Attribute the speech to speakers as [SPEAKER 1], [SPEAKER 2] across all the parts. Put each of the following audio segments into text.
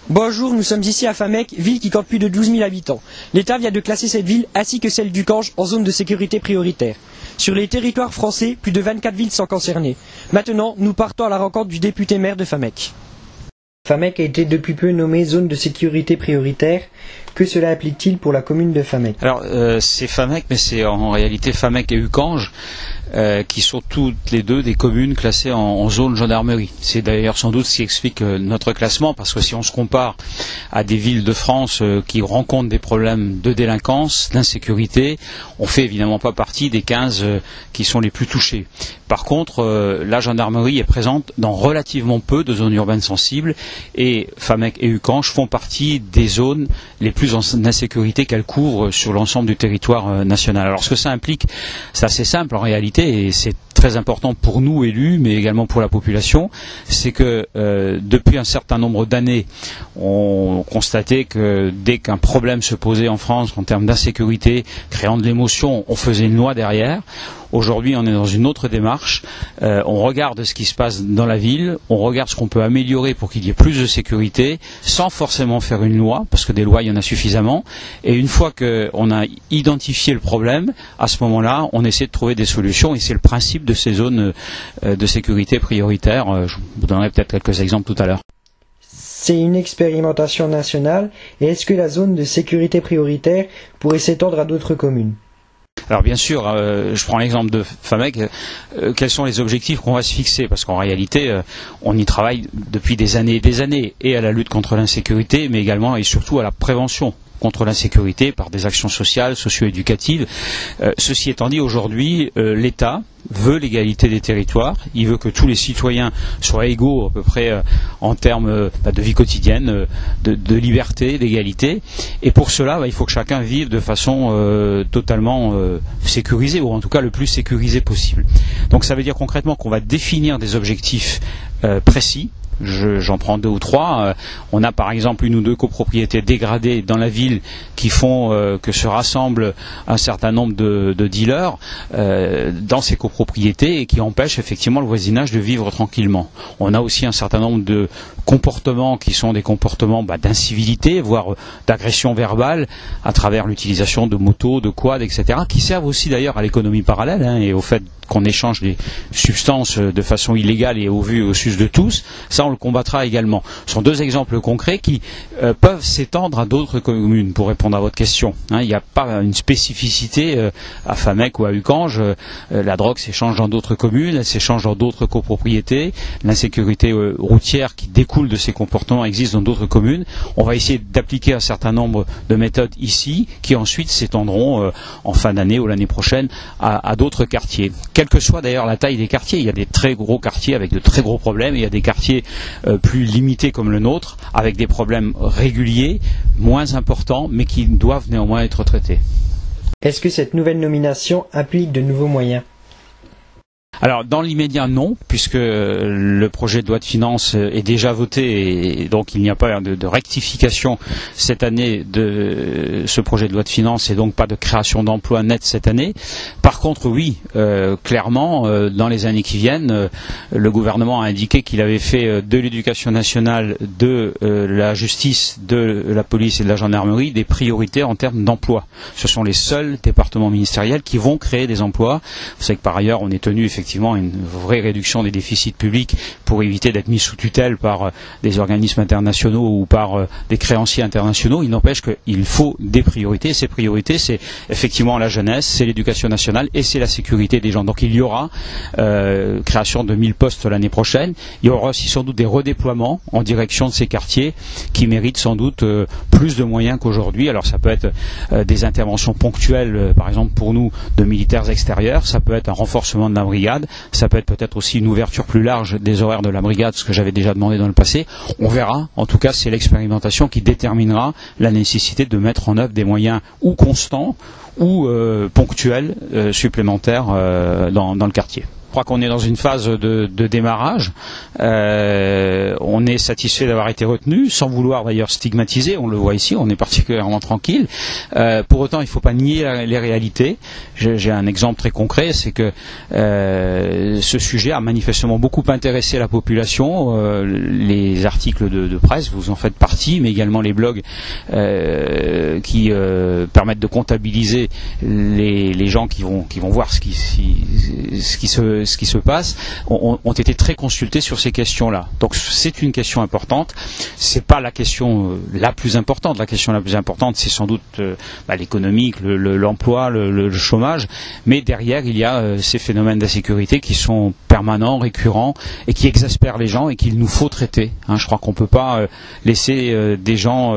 [SPEAKER 1] Bonjour, nous sommes ici à Famec, ville qui compte plus de 12 000 habitants. L'État vient de classer cette ville, ainsi que celle du Cange, en zone de sécurité prioritaire. Sur les territoires français, plus de 24 villes sont concernées. Maintenant, nous partons à la rencontre du député maire de Famec. Famec a été depuis peu nommée zone de sécurité prioritaire. Que cela implique-t-il pour la commune de Famec?
[SPEAKER 2] Alors, c'est Famec, mais c'est en réalité Famec et Ucange, qui sont toutes les deux des communes classées en zone gendarmerie. C'est d'ailleurs sans doute ce qui explique notre classement, parce que si on se compare à des villes de France qui rencontrent des problèmes de délinquance, d'insécurité, on fait évidemment pas partie des 15 qui sont les plus touchés. Par contre, la gendarmerie est présente dans relativement peu de zones urbaines sensibles, et Famec et Ucange font partie des zones les plus en insécurité qu'elles couvrent sur l'ensemble du territoire national. Alors ce que ça implique, c'est assez simple en réalité, et c'est très important pour nous élus, mais également pour la population, c'est que depuis un certain nombre d'années, on constatait que dès qu'un problème se posait en France en termes d'insécurité, créant de l'émotion, on faisait une loi derrière. Aujourd'hui, on est dans une autre démarche. On regarde ce qui se passe dans la ville, on regarde ce qu'on peut améliorer pour qu'il y ait plus de sécurité, sans forcément faire une loi, parce que des lois, il y en a suffisamment. Et une fois qu'on a identifié le problème, à ce moment-là, on essaie de trouver des solutions. Et c'est le principe de ces zones de sécurité prioritaire. Je vous donnerai peut-être quelques exemples tout à l'heure.
[SPEAKER 1] C'est une expérimentation nationale. Et est-ce que la zone de sécurité prioritaire pourrait s'étendre à d'autres communes ?
[SPEAKER 2] Alors bien sûr, je prends l'exemple de Famec, quels sont les objectifs qu'on va se fixer? Parce qu'en réalité, on y travaille depuis des années, et à la lutte contre l'insécurité, mais également et surtout à la prévention contre l'insécurité par des actions sociales, socio-éducatives. Ceci étant dit, aujourd'hui, l'État veut l'égalité des territoires, il veut que tous les citoyens soient égaux à peu près en termes de vie quotidienne, de liberté, d'égalité, et pour cela, il faut que chacun vive de façon totalement sécurisée, ou en tout cas le plus sécurisé possible. Donc ça veut dire concrètement qu'on va définir des objectifs précis. J'en prends 2 ou 3. On a par exemple 1 ou 2 copropriétés dégradées dans la ville qui font que se rassemblent un certain nombre de dealers dans ces copropriétés et qui empêchent effectivement le voisinage de vivre tranquillement. On a aussi un certain nombre de comportements qui sont des comportements d'incivilité, voire d'agression verbale à travers l'utilisation de motos, de quads, etc., qui servent aussi d'ailleurs à l'économie parallèle et au fait qu'on échange des substances de façon illégale et au vu et au su de tous. Ça, on le combattra également. Ce sont 2 exemples concrets qui peuvent s'étendre à d'autres communes, pour répondre à votre question. Il n'y a pas une spécificité à Famec ou à Ucange. La drogue s'échange dans d'autres communes, elle s'échange dans d'autres copropriétés. L'insécurité routière qui découle de ces comportements existe dans d'autres communes. On va essayer d'appliquer un certain nombre de méthodes ici, qui ensuite s'étendront en fin d'année ou l'année prochaine à d'autres quartiers. Quelle que soit d'ailleurs la taille des quartiers, il y a des très gros quartiers avec de très gros problèmes, et il y a des quartiers plus limités comme le nôtre, avec des problèmes réguliers, moins importants, mais qui doivent néanmoins être traités.
[SPEAKER 1] Est-ce que cette nouvelle nomination implique de nouveaux moyens ?
[SPEAKER 2] Alors dans l'immédiat non, puisque le projet de loi de finances est déjà voté et donc il n'y a pas de rectification cette année de ce projet de loi de finances et donc pas de création d'emplois nets cette année. Par contre oui, clairement dans les années qui viennent, le gouvernement a indiqué qu'il avait fait de l'éducation nationale, de la justice, de la police et de la gendarmerie des priorités en termes d'emploi. Ce sont les seuls départements ministériels qui vont créer des emplois. Vous savez que par ailleurs on est tenu effectivement une vraie réduction des déficits publics pour éviter d'être mis sous tutelle par des organismes internationaux ou par des créanciers internationaux. Il n'empêche qu'il faut des priorités. Ces priorités, c'est effectivement la jeunesse, c'est l'éducation nationale et c'est la sécurité des gens. Donc il y aura création de 1000 postes l'année prochaine. Il y aura aussi sans doute des redéploiements en direction de ces quartiers qui méritent sans doute plus de moyens qu'aujourd'hui. Alors ça peut être des interventions ponctuelles, par exemple pour nous, de militaires extérieurs. Ça peut être un renforcement de la brigade. Ça peut être peut-être aussi une ouverture plus large des horaires de la brigade, ce que j'avais déjà demandé dans le passé. On verra. En tout cas, c'est l'expérimentation qui déterminera la nécessité de mettre en œuvre des moyens ou constants ou ponctuels supplémentaires dans le quartier. Je crois qu'on est dans une phase de démarrage. On est satisfait d'avoir été retenu, sans vouloir d'ailleurs stigmatiser, on le voit ici, on est particulièrement tranquille. Pour autant, il ne faut pas nier les réalités. J'ai un exemple très concret, c'est que ce sujet a manifestement beaucoup intéressé la population. Les articles de presse, vous en faites partie, mais également les blogs qui permettent de comptabiliser les gens qui vont voir ce qui se passe, ont été très consultés sur ces questions-là. Donc c'est une question importante. C'est pas la question la plus importante. La question la plus importante, c'est sans doute l'économique, l'emploi, le chômage. Mais derrière, il y a ces phénomènes d'insécurité qui sont permanents, récurrents et qui exaspèrent les gens et qu'il nous faut traiter. Je crois qu'on peut pas laisser des gens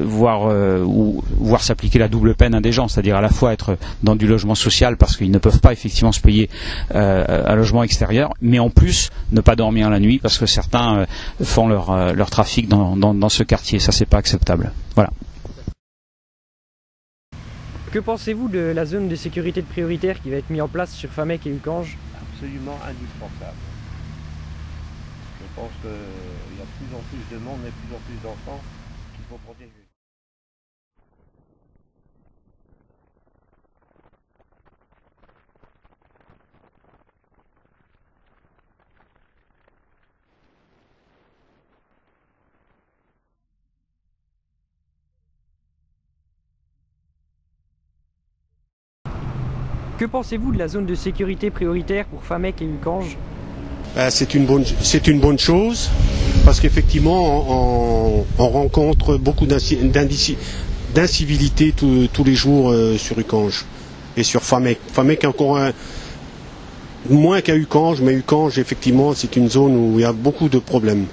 [SPEAKER 2] voir s'appliquer la double peine à des gens, c'est-à-dire à la fois être dans du logement social parce qu'ils ne peuvent pas effectivement se payer un logement extérieur, mais en plus ne pas dormir la nuit parce que certains font leur trafic dans ce quartier. Ça, c'est pas acceptable. Voilà.
[SPEAKER 1] Que pensez-vous de la zone de sécurité prioritaire qui va être mise en place sur Famec et Uckange?
[SPEAKER 3] Absolument indispensable. Je pense qu'il y a de plus en plus de monde et de plus en plus d'enfants qu'il faut protéger.
[SPEAKER 1] Que pensez-vous de la zone de sécurité prioritaire pour Famec et Uckange?
[SPEAKER 4] C'est une bonne chose parce qu'effectivement on rencontre beaucoup d'incivilités tous les jours sur Uckange et sur Famec. Famec encore moins qu'à Uckange, mais Uckange effectivement c'est une zone où il y a beaucoup de problèmes.